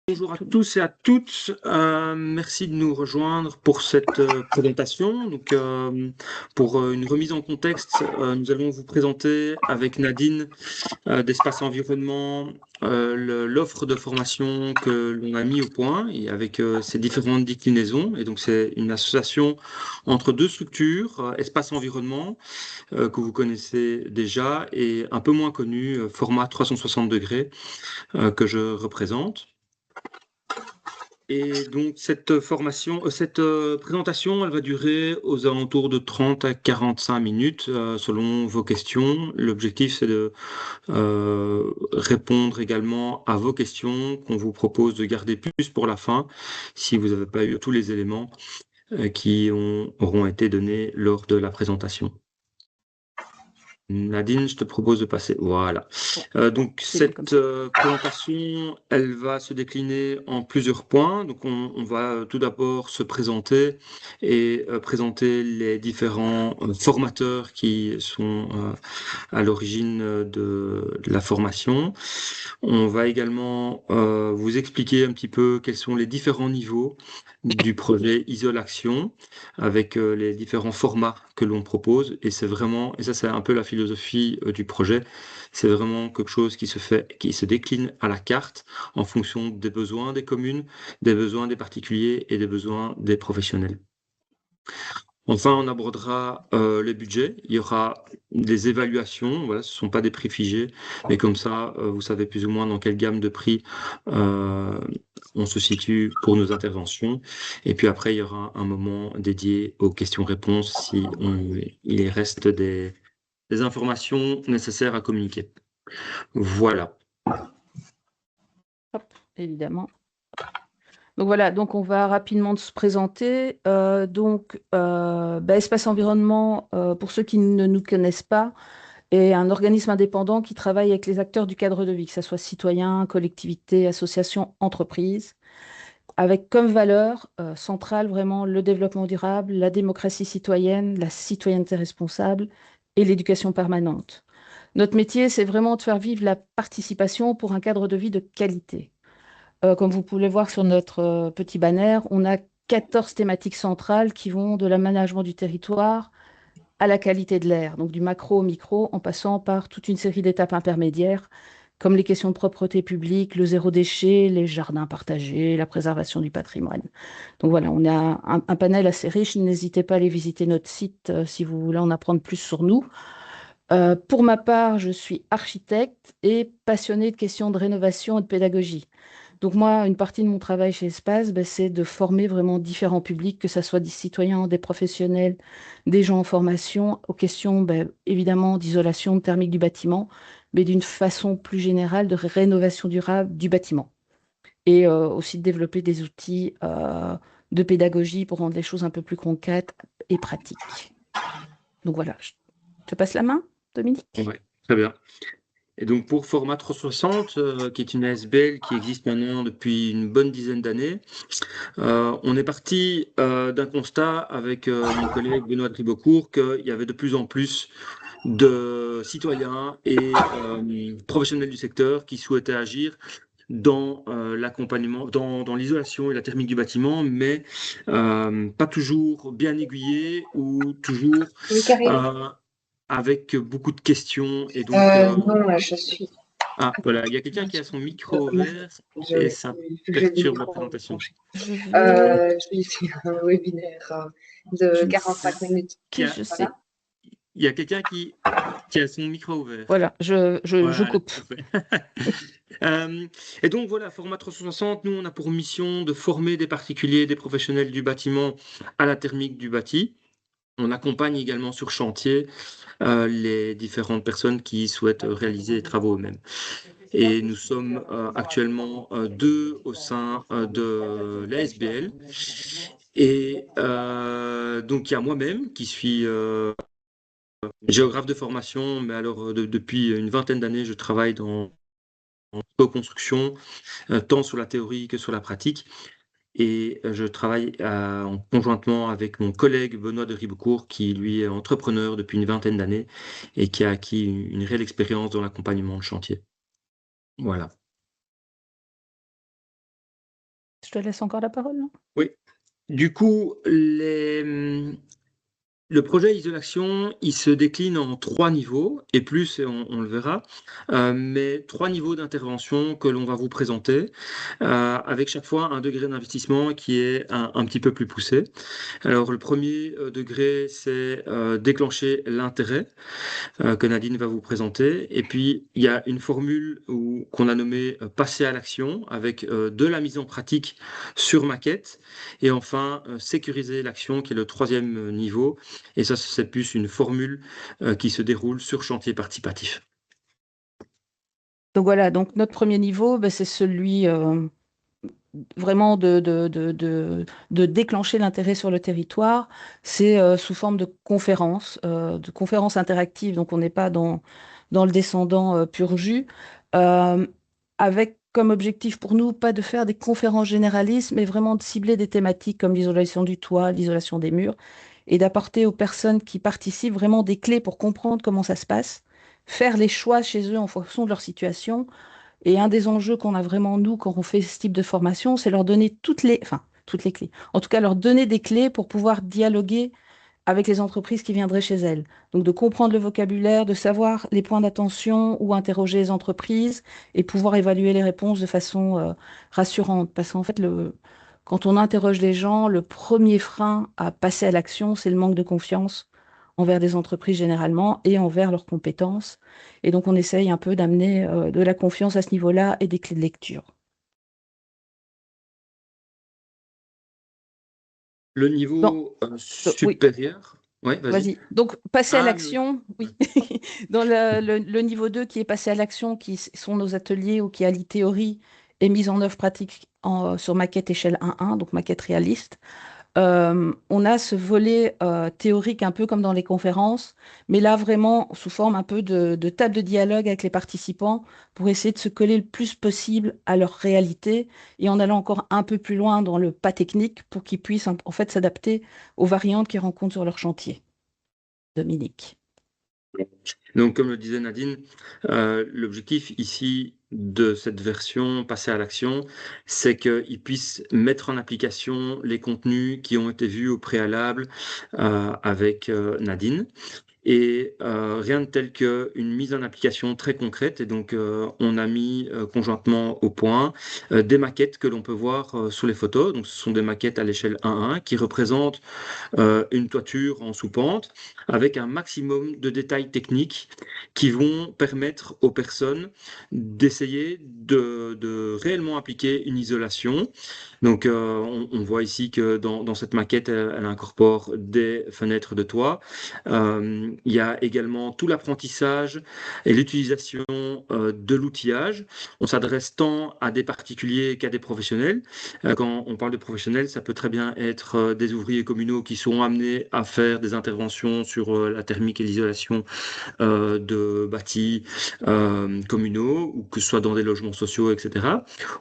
Bonjour à tous et à toutes. Merci de nous rejoindre pour cette présentation. Donc, pour une remise en contexte, nous allons vous présenter avec Nadine d'Espace Environnement l'offre de formation que l'on a mis au point et avec ses différentes déclinaisons. Et donc, c'est une association entre deux structures, Espace Environnement, que vous connaissez déjà, et un peu moins connu, format 360 degrés, que je représente. Et donc cette formation, cette présentation, elle va durer aux alentours de 30 à 45 minutes selon vos questions. L'objectif, c'est de répondre également à vos questions qu'on vous propose de garder plus pour la fin si vous n'avez pas eu tous les éléments qui auront été donnés lors de la présentation. Nadine, je te propose de passer. Voilà. Donc cette présentation, elle va se décliner en plusieurs points. Donc on va tout d'abord se présenter et présenter les différents formateurs qui sont à l'origine de la formation. On va également vous expliquer un petit peu quels sont les différents niveaux du projet Isolaction avec les différents formats que l'on propose. Et c'est vraiment, et ça c'est un peu la philosophie du projet, c'est vraiment quelque chose qui se décline à la carte en fonction des besoins des communes, des besoins des particuliers et des besoins des professionnels. Enfin, on abordera les budgets. Il y aura des évaluations. Voilà, ce ne sont pas des prix figés, mais comme ça, vous savez plus ou moins dans quelle gamme de prix on se situe pour nos interventions. Et puis après, il y aura un moment dédié aux questions-réponses si il reste des informations nécessaires à communiquer. Voilà. Hop, évidemment. Donc voilà, donc on va rapidement se présenter. Espace Environnement, pour ceux qui ne nous connaissent pas, est un organisme indépendant qui travaille avec les acteurs du cadre de vie, que ce soit citoyens, collectivités, associations, entreprises, avec comme valeur centrale vraiment le développement durable, la démocratie citoyenne, la citoyenneté responsable et l'éducation permanente. Notre métier, c'est vraiment de faire vivre la participation pour un cadre de vie de qualité. Comme vous pouvez le voir sur notre petit banner, on a 14 thématiques centrales qui vont de l'aménagement du territoire à la qualité de l'air, donc du macro au micro, en passant par toute une série d'étapes intermédiaires, comme les questions de propreté publique, le zéro déchet, les jardins partagés, la préservation du patrimoine. Donc voilà, on a un panel assez riche. N'hésitez pas à aller visiter notre site si vous voulez en apprendre plus sur nous. Pour ma part, je suis architecte et passionnée de questions de rénovation et de pédagogie. Donc moi, une partie de mon travail chez Espace, c'est de former vraiment différents publics, que ce soit des citoyens, des professionnels, des gens en formation, aux questions évidemment d'isolation thermique du bâtiment, mais d'une façon plus générale de rénovation durable du bâtiment. Et aussi de développer des outils de pédagogie pour rendre les choses un peu plus concrètes et pratiques. Donc voilà, je te passe la main, Dominique. Oui, très bien. Et donc pour Format 360, qui est une ASBL qui existe maintenant depuis une bonne dizaine d'années, on est parti d'un constat avec mon collègue Benoît Tribocourt qu'il y avait de plus en plus de citoyens et professionnels du secteur qui souhaitaient agir dans l'accompagnement, dans l'isolation et la thermique du bâtiment, mais pas toujours bien aiguillés ou toujours Oui, Karine. avec beaucoup de questions. Et donc, Non, je suis. ah, voilà, il y a quelqu'un qui a son micro ouvert et Désolée, ça j'ai le perturbe la micro présentation. branché. Je vais... Je suis ici à un webinaire de 45 minutes. Il y a, Je sais. il y a quelqu'un qui a son micro ouvert. Voilà, je Voilà, coupe. parfait. Et donc voilà, Format 360, nous on a pour mission de former des particuliers, des professionnels du bâtiment à la thermique du bâti. On accompagne également sur chantier les différentes personnes qui souhaitent réaliser les travaux eux-mêmes. Et nous sommes actuellement deux au sein de l'ASBL. Et donc il y a moi-même qui suis géographe de formation, mais alors depuis une vingtaine d'années, je travaille dans co-construction, tant sur la théorie que sur la pratique. Et je travaille conjointement avec mon collègue Benoît de Ribecourt, qui lui est entrepreneur depuis une vingtaine d'années et qui a acquis une réelle expérience dans l'accompagnement de chantier. Voilà. Je te laisse encore la parole, non? Oui. Du coup, le projet isolation, il se décline en 3 niveaux, et plus, et on le verra, mais 3 niveaux d'intervention que l'on va vous présenter, avec chaque fois un degré d'investissement qui est un petit peu plus poussé. Alors, le premier degré, c'est déclencher l'intérêt que Nadine va vous présenter. Et puis, il y a une formule qu'on a nommée passer à l'action, avec de la mise en pratique sur maquette. Et enfin, sécuriser l'action, qui est le 3e niveau. Et ça, c'est plus une formule qui se déroule sur chantier participatif. Donc voilà, donc notre premier niveau, c'est celui vraiment de déclencher l'intérêt sur le territoire. C'est sous forme de conférences interactives, donc on n'est pas dans le descendant pur jus, euh, avec comme objectif pour nous, pas de faire des conférences généralistes, mais vraiment de cibler des thématiques comme l'isolation du toit, l'isolation des murs, et d'apporter aux personnes qui participent vraiment des clés pour comprendre comment ça se passe, faire les choix chez eux en fonction de leur situation. Et un des enjeux qu'on a vraiment, nous, quand on fait ce type de formation, c'est leur donner toutes les clés. En tout cas, leur donner des clés pour pouvoir dialoguer avec les entreprises qui viendraient chez elles. Donc, de comprendre le vocabulaire, de savoir les points d'attention ou interroger les entreprises et pouvoir évaluer les réponses de façon rassurante. Parce qu'en fait, quand on interroge les gens, le premier frein à passer à l'action, c'est le manque de confiance envers des entreprises généralement et envers leurs compétences. Et donc, on essaye un peu d'amener de la confiance à ce niveau-là et des clés de lecture. Le Bon, niveau oui. supérieur. Oui, vas-y. Vas-y. Donc, passer à Ah, oui. l'action, oui. Dans le niveau 2 qui est passer à l'action, sont nos ateliers ou qui allie théorie et mise en œuvre pratique sur maquette échelle 1-1, donc maquette réaliste. On a ce volet théorique un peu comme dans les conférences, mais là vraiment sous forme un peu de table de dialogue avec les participants pour essayer de se coller le plus possible à leur réalité et en allant encore un peu plus loin dans le pas technique pour qu'ils puissent en fait s'adapter aux variantes qu'ils rencontrent sur leur chantier. Dominique. Donc, comme le disait Nadine, l'objectif ici de cette version passer à l'action, c'est qu'ils puissent mettre en application les contenus qui ont été vus au préalable avec Nadine. Et rien de tel qu'une mise en application très concrète. Et donc, on a mis conjointement au point des maquettes que l'on peut voir sur les photos. Donc, ce sont des maquettes à l'échelle 1-1 qui représentent une toiture en sous-pente avec un maximum de détails techniques qui vont permettre aux personnes d'essayer de réellement appliquer une isolation. Donc, on voit ici que dans cette maquette, elle incorpore des fenêtres de toit. Il y a également tout l'apprentissage et l'utilisation de l'outillage. On s'adresse tant à des particuliers qu'à des professionnels. Quand on parle de professionnels, ça peut très bien être des ouvriers communaux qui sont amenés à faire des interventions sur la thermique et l'isolation de bâtis communaux, ou que ce soit dans des logements sociaux, etc.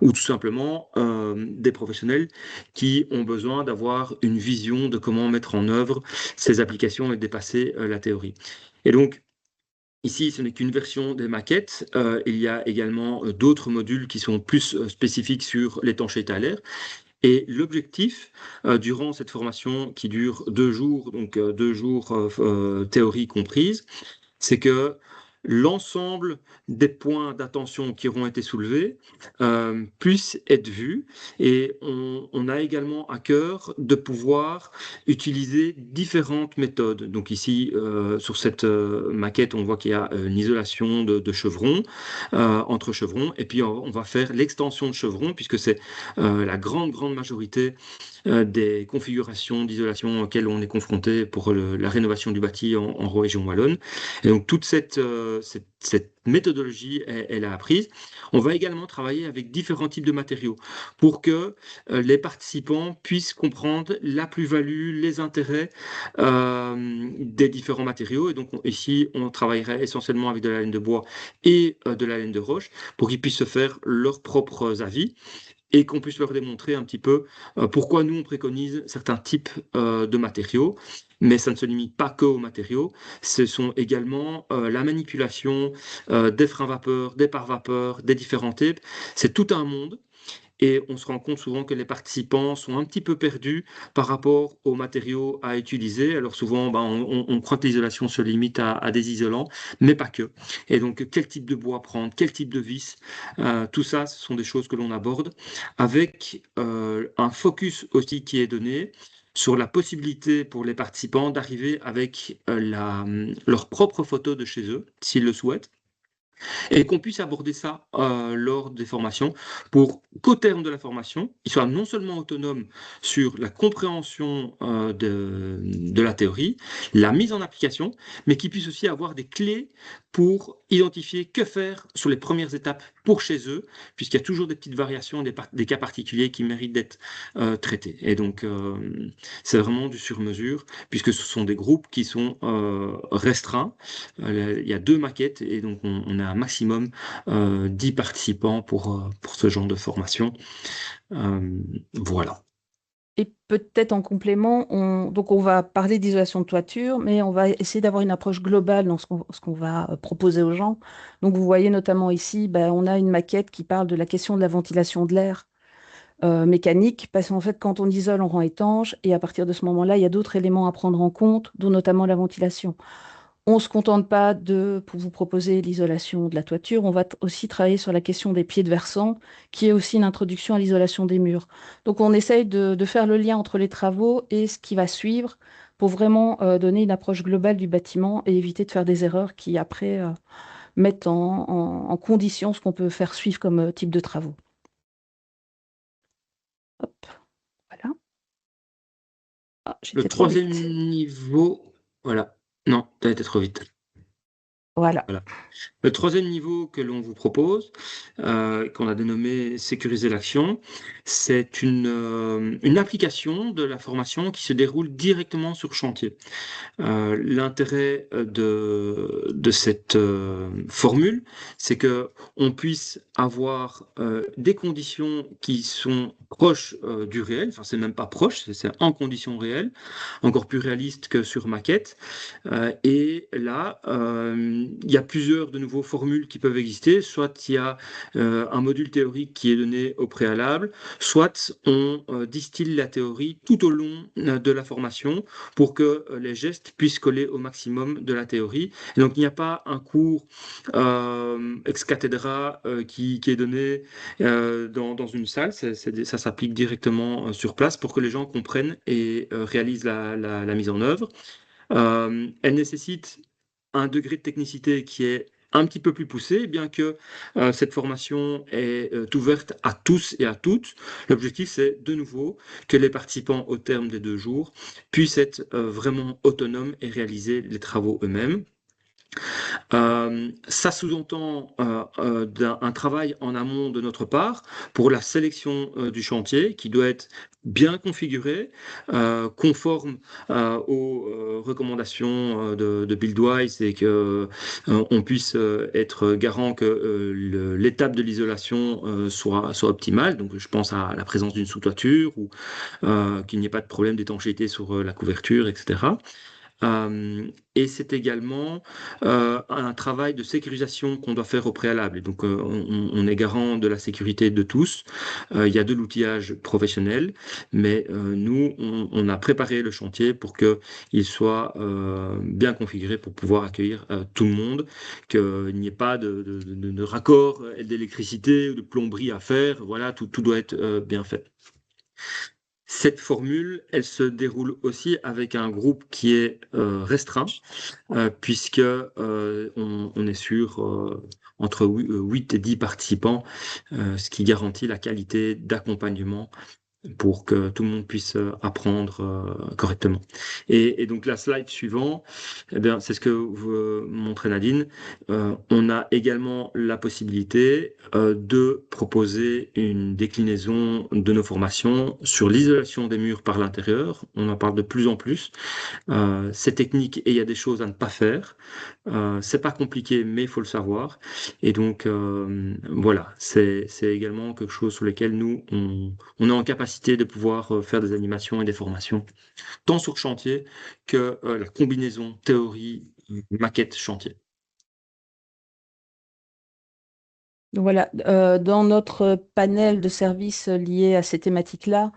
Ou tout simplement des professionnels qui ont besoin d'avoir une vision de comment mettre en œuvre ces applications et dépasser la théorie. Et donc, ici, ce n'est qu'une version des maquettes. Il y a également d'autres modules qui sont plus spécifiques sur l'étanchéité à l'air. Et l'objectif, durant cette formation qui dure 2 jours, donc 2 jours théorie comprise, c'est que l'ensemble des points d'attention qui auront été soulevés puissent être vus. Et on a également à cœur de pouvoir utiliser différentes méthodes. Donc ici, sur cette maquette, on voit qu'il y a une isolation de chevrons, entre chevrons, et puis on va faire l'extension de chevrons, puisque c'est la grande majorité des configurations d'isolation auxquelles on est confronté pour la rénovation du bâti en région wallonne. Et donc toute cette méthodologie, elle a apprise. On va également travailler avec différents types de matériaux pour que les participants puissent comprendre la plus-value, les intérêts des différents matériaux. Et donc ici, on travaillerait essentiellement avec de la laine de bois et de la laine de roche pour qu'ils puissent se faire leurs propres avis et qu'on puisse leur démontrer un petit peu pourquoi nous, on préconise certains types de matériaux. Mais ça ne se limite pas qu'aux matériaux, ce sont également la manipulation des freins vapeur, des pare-vapeurs, des différents types. C'est tout un monde. et on se rend compte souvent que les participants sont un petit peu perdus par rapport aux matériaux à utiliser. Alors souvent, on croit que l'isolation se limite à des isolants, mais pas que. Et donc, quel type de bois prendre, quel type de vis, tout ça, ce sont des choses que l'on aborde avec un focus aussi qui est donné sur la possibilité pour les participants d'arriver avec leur propre photo de chez eux, s'ils le souhaitent, et qu'on puisse aborder ça lors des formations pour qu'au terme de la formation, ils soient non seulement autonomes sur la compréhension de la théorie, la mise en application, mais qu'ils puissent aussi avoir des clés pour identifier que faire sur les premières étapes pour chez eux, puisqu'il y a toujours des petites variations, des cas particuliers qui méritent d'être traités. Et donc, c'est vraiment du sur-mesure, puisque ce sont des groupes qui sont restreints. Il y a 2 maquettes, et donc on a un maximum 10 participants pour ce genre de formation. Voilà. Et peut-être en complément, donc on va parler d'isolation de toiture, mais on va essayer d'avoir une approche globale dans ce qu'on va proposer aux gens. Donc vous voyez notamment ici, on a une maquette qui parle de la question de la ventilation de l'air mécanique, parce qu'en fait, quand on isole, on rend étanche, et à partir de ce moment-là, il y a d'autres éléments à prendre en compte, dont notamment la ventilation. On ne se contente pas pour vous proposer l'isolation de la toiture, on va aussi travailler sur la question des pieds de versant, qui est aussi une introduction à l'isolation des murs. Donc on essaye de faire le lien entre les travaux et ce qui va suivre pour vraiment donner une approche globale du bâtiment et éviter de faire des erreurs qui après mettent en condition ce qu'on peut faire suivre comme type de travaux. Hop, voilà. Ah, Le j'étais trop troisième vite. niveau, voilà. Non, tu as été trop vite. Voilà. Voilà. Le troisième niveau que l'on vous propose, qu'on a dénommé Sécuriser l'action, c'est une application de la formation qui se déroule directement sur chantier. L'intérêt de cette formule, c'est que on puisse avoir des conditions qui sont proches du réel, enfin c'est même pas proche, c'est en conditions réelles, encore plus réaliste que sur maquette. Et là, il y a plusieurs de nouveaux formules qui peuvent exister. Soit il y a un module théorique qui est donné au préalable, soit on distille la théorie tout au long de la formation pour que les gestes puissent coller au maximum de la théorie. Et donc il n'y a pas un cours ex cathedra qui est donné dans une salle, ça s'applique directement sur place pour que les gens comprennent et réalisent la mise en œuvre. Elle nécessite un degré de technicité qui est un petit peu plus poussé, bien que cette formation est ouverte à tous et à toutes. L'objectif, c'est de nouveau que les participants, au terme des 2 jours, puissent être vraiment autonomes et réaliser les travaux eux-mêmes. Ça sous-entend un travail en amont de notre part pour la sélection du chantier qui doit être bien configuré, conforme aux recommandations de Buildwise et que on puisse être garant que l'étape de l'isolation soit optimale. Donc je pense à la présence d'une sous-toiture ou qu'il n'y ait pas de problème d'étanchéité sur la couverture, etc. Et c'est également un travail de sécurisation qu'on doit faire au préalable. Et donc, on est garant de la sécurité de tous. Il y a de l'outillage professionnel, mais nous, on a préparé le chantier pour qu'il soit bien configuré pour pouvoir accueillir tout le monde, qu'il n'y ait pas de raccord d'électricité ou de plomberie à faire. Voilà, tout doit être bien fait. Cette formule, elle se déroule aussi avec un groupe qui est restreint, puisque on est sur entre 8 et 10 participants, ce qui garantit la qualité d'accompagnement pour que tout le monde puisse apprendre correctement. Et donc la slide suivante, eh bien, c'est ce que vous montrez Nadine. On a également la possibilité de proposer une déclinaison de nos formations sur l'isolation des murs par l'intérieur. On en parle de plus en plus. C'est technique et il y a des choses à ne pas faire. C'est pas compliqué, mais il faut le savoir. Et donc, voilà, c'est également quelque chose sur lequel nous, on est en capacité de pouvoir faire des animations et des formations, tant sur chantier que la combinaison théorie, maquette, chantier. Donc voilà, dans notre panel de services liés à ces thématiques-là,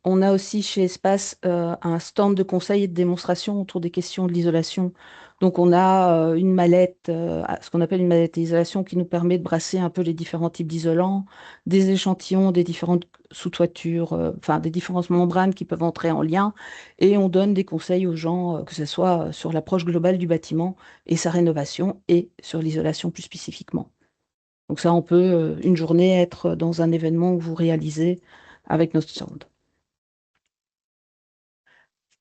on a aussi chez Espace un stand de conseil et de démonstration autour des questions de l'isolation. Donc on a une mallette, ce qu'on appelle une mallette d'isolation qui nous permet de brasser un peu les différents types d'isolants, des échantillons des différentes sous-toitures, enfin des différentes membranes qui peuvent entrer en lien. Et on donne des conseils aux gens, que ce soit sur l'approche globale du bâtiment et sa rénovation et sur l'isolation plus spécifiquement. Donc ça, on peut une journée être dans un événement que vous réalisez avec notre stand.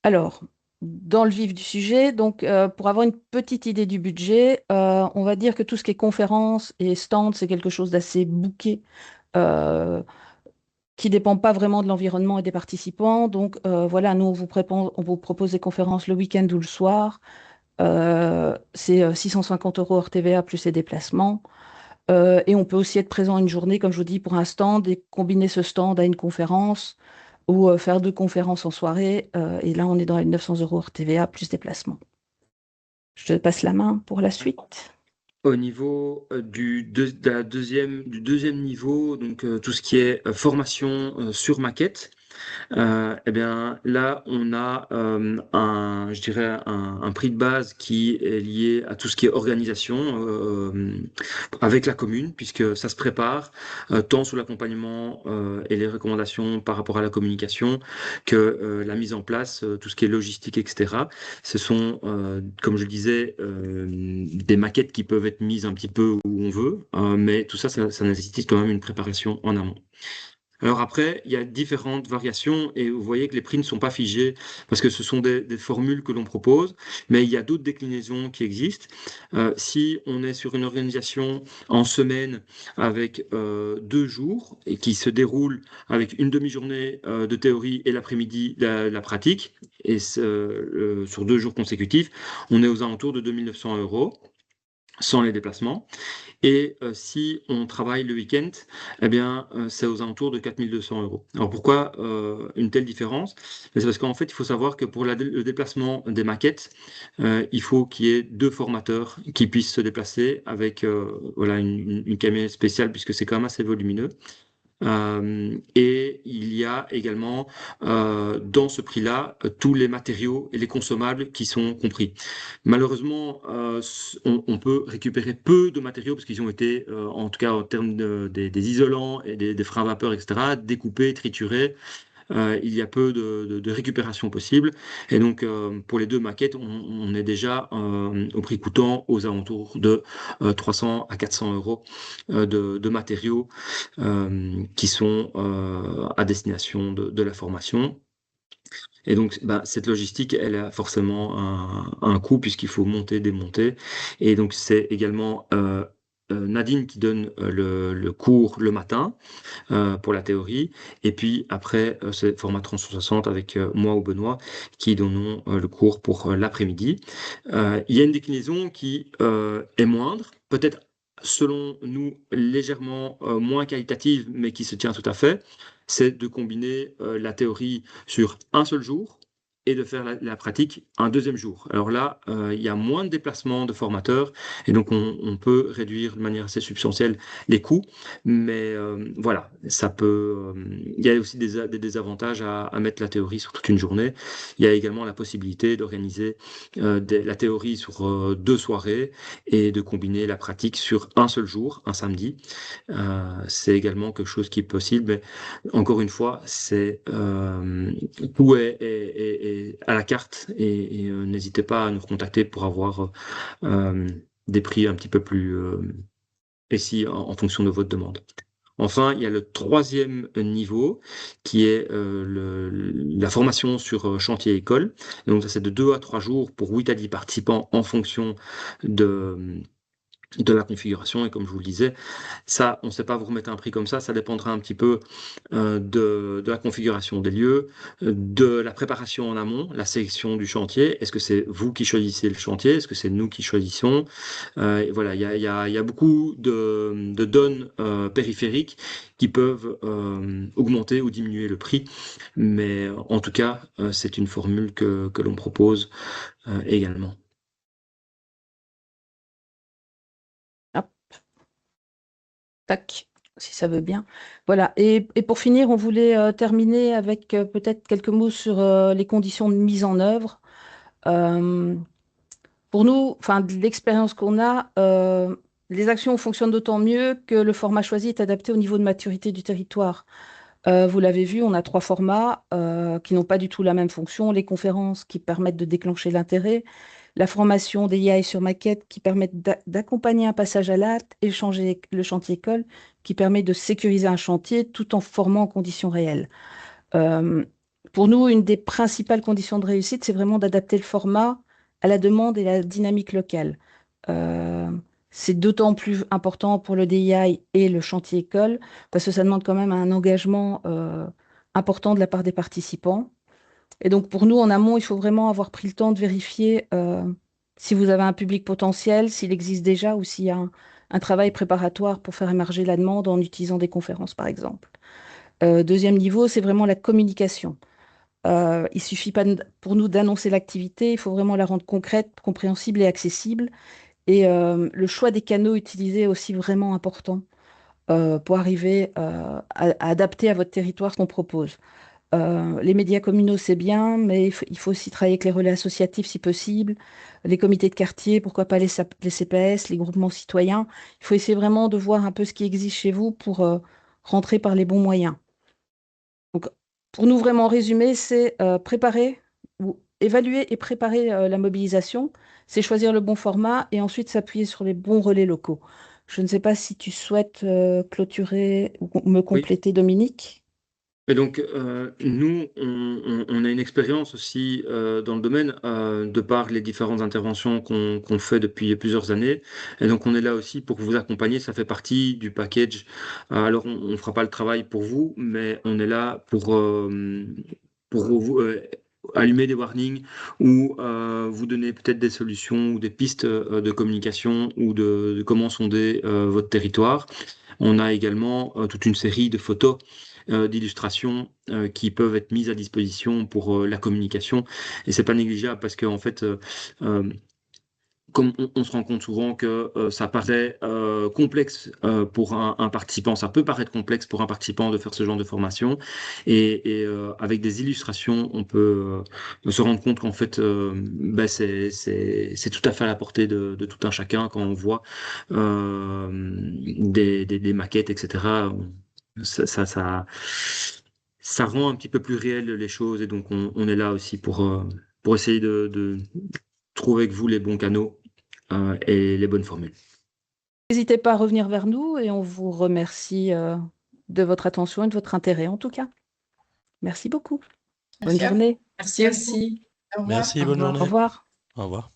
Alors, dans le vif du sujet, donc pour avoir une petite idée du budget, on va dire que tout ce qui est conférences et stand, c'est quelque chose d'assez bouqué, euh, qui ne dépend pas vraiment de l'environnement et des participants. Donc voilà, nous, on vous propose des conférences le week-end ou le soir. C'est 650 € hors TVA plus les déplacements. Et on peut aussi être présent une journée, comme je vous dis, pour un stand et combiner ce stand à une conférence ou faire 2 conférences en soirée. Et là, on est dans les 900 € hors TVA plus déplacement. Je te passe la main pour la suite. Au niveau du deuxième niveau, donc tout ce qui est formation sur maquette, eh bien, là, on a je dirais un prix de base qui est lié à tout ce qui est organisation avec la commune, puisque ça se prépare tant sous l'accompagnement et les recommandations par rapport à la communication que la mise en place, tout ce qui est logistique, etc. Ce sont, comme je le disais, des maquettes qui peuvent être mises un petit peu où on veut, mais tout ça, ça nécessite quand même une préparation en amont. Alors après, il y a différentes variations et vous voyez que les prix ne sont pas figés parce que ce sont des formules que l'on propose, mais il y a d'autres déclinaisons qui existent. Si on est sur une organisation en semaine avec 2 jours et qui se déroule avec une demi-journée de théorie et l'après-midi la pratique, et sur 2 jours consécutifs, on est aux alentours de 2 900 € sans les déplacements. Et si on travaille le week-end, eh bien, c'est aux alentours de 4 200 €. Alors pourquoi une telle différence? C'est parce qu'en fait, il faut savoir que pour le déplacement des maquettes, il faut qu'il y ait 2 formateurs qui puissent se déplacer avec voilà, une camionnette spéciale, puisque c'est quand même assez volumineux. Et il y a également dans ce prix-là tous les matériaux et les consommables qui sont compris. Malheureusement, on peut récupérer peu de matériaux parce qu'ils ont été, en tout cas en termes des isolants et des freins à vapeur, etc., découpés, triturés. Il y a peu de récupération possible. Et donc, pour les 2 maquettes, on est déjà au prix coûtant aux alentours de 300 à 400 € de matériaux qui sont à destination de la formation. Et donc, bah, cette logistique, elle a forcément un coût puisqu'il faut monter, démonter. Et donc, c'est également Nadine qui donne le cours le matin pour la théorie. Et puis après, c'est format 360 avec moi ou Benoît qui donnons le cours pour l'après-midi. Il y a une déclinaison qui est moindre, peut-être selon nous légèrement moins qualitative, mais qui se tient tout à fait. C'est de combiner la théorie sur un seul jour et de faire la pratique un deuxième jour. Alors là, il y a moins de déplacements de formateurs et donc on peut réduire de manière assez substantielle les coûts. Mais voilà, ça peut. Il y a aussi des désavantages à mettre la théorie sur toute une journée. Il y a également la possibilité d'organiser la théorie sur 2 soirées et de combiner la pratique sur un seul jour, un samedi. C'est également quelque chose qui est possible. Mais encore une fois, tout est à la carte et n'hésitez pas à nous contacter pour avoir des prix un petit peu plus précis en fonction de votre demande. Enfin, il y a le troisième niveau qui est la formation sur chantier école. Donc ça, c'est de 2 à 3 jours pour 8 à 10 participants en fonction de la configuration. Et comme je vous le disais, ça, on ne sait pas vous remettre un prix comme ça dépendra un petit peu de la configuration des lieux, de la préparation en amont, la sélection du chantier. Est-ce que c'est vous qui choisissez le chantier? Est-ce que c'est nous qui choisissons? Et voilà, il y a beaucoup de données périphériques qui peuvent augmenter ou diminuer le prix. Mais en tout cas, c'est une formule que l'on propose également. Hop, Tac, si ça veut bien. Voilà. Et pour finir, on voulait terminer avec peut-être quelques mots sur les conditions de mise en œuvre. Euh, pour nous, enfin, de l'expérience qu'on a, les actions fonctionnent d'autant mieux que le format choisi est adapté au niveau de maturité du territoire. Vous l'avez vu, on a 3 formats qui n'ont pas du tout la même fonction. Les conférences qui permettent de déclencher l'intérêt, la formation des IAI sur maquette qui permettent d'accompagner un passage à l'acte, et le chantier école qui permet de sécuriser un chantier tout en formant en conditions réelles. Euh, pour nous, une des principales conditions de réussite, c'est vraiment d'adapter le format à la demande et la dynamique locale. Euh, c'est d'autant plus important pour le DEI et le chantier école parce que ça demande quand même un engagement important de la part des participants. Et donc pour nous, en amont, il faut vraiment avoir pris le temps de vérifier si vous avez un public potentiel, s'il existe déjà ou s'il y a un travail préparatoire pour faire émerger la demande en utilisant des conférences, par exemple. Deuxième niveau, c'est vraiment la communication. Il ne suffit pas pour nous d'annoncer l'activité, il faut vraiment la rendre concrète, compréhensible et accessible. Et le choix des canaux utilisés est aussi vraiment important pour arriver à adapter à votre territoire ce qu'on propose. Les médias communaux, c'est bien, mais il faut aussi travailler avec les relais associatifs si possible, les comités de quartier, pourquoi pas les CPS, les groupements citoyens. Il faut essayer vraiment de voir un peu ce qui existe chez vous pour rentrer par les bons moyens. Donc, pour nous vraiment résumer, c'est préparer ou évaluer et préparer la mobilisation, c'est choisir le bon format et ensuite s'appuyer sur les bons relais locaux. Je ne sais pas si tu souhaites clôturer ou me Oui. compléter, Dominique. Et donc, nous, on a une expérience aussi dans le domaine, de par les différentes interventions qu'on fait depuis plusieurs années. Et donc, on est là aussi pour vous accompagner. Ça fait partie du package. Alors, on ne fera pas le travail pour vous, mais on est là pour vous allumer des warnings ou vous donner peut-être des solutions ou des pistes de communication ou de comment sonder votre territoire. On a également toute une série de photos d'illustrations qui peuvent être mises à disposition pour la communication. Et c'est pas négligeable parce qu'en fait, comme on se rend compte souvent que ça paraît complexe pour un participant, ça peut paraître complexe pour un participant de faire ce genre de formation. Et avec des illustrations, on peut se rendre compte qu'en fait, c'est tout à fait à la portée de tout un chacun quand on voit des maquettes, etc. Ça, ça, ça, ça rend un petit peu plus réel les choses et donc on est là aussi pour essayer de trouver avec vous les bons canaux et les bonnes formules. N'hésitez pas à revenir vers nous et on vous remercie de votre attention et de votre intérêt en tout cas. Merci beaucoup. Bonne Merci à vous. journée. Merci aussi. Au revoir. Merci, Au bonne revoir. journée. Au revoir. Au revoir.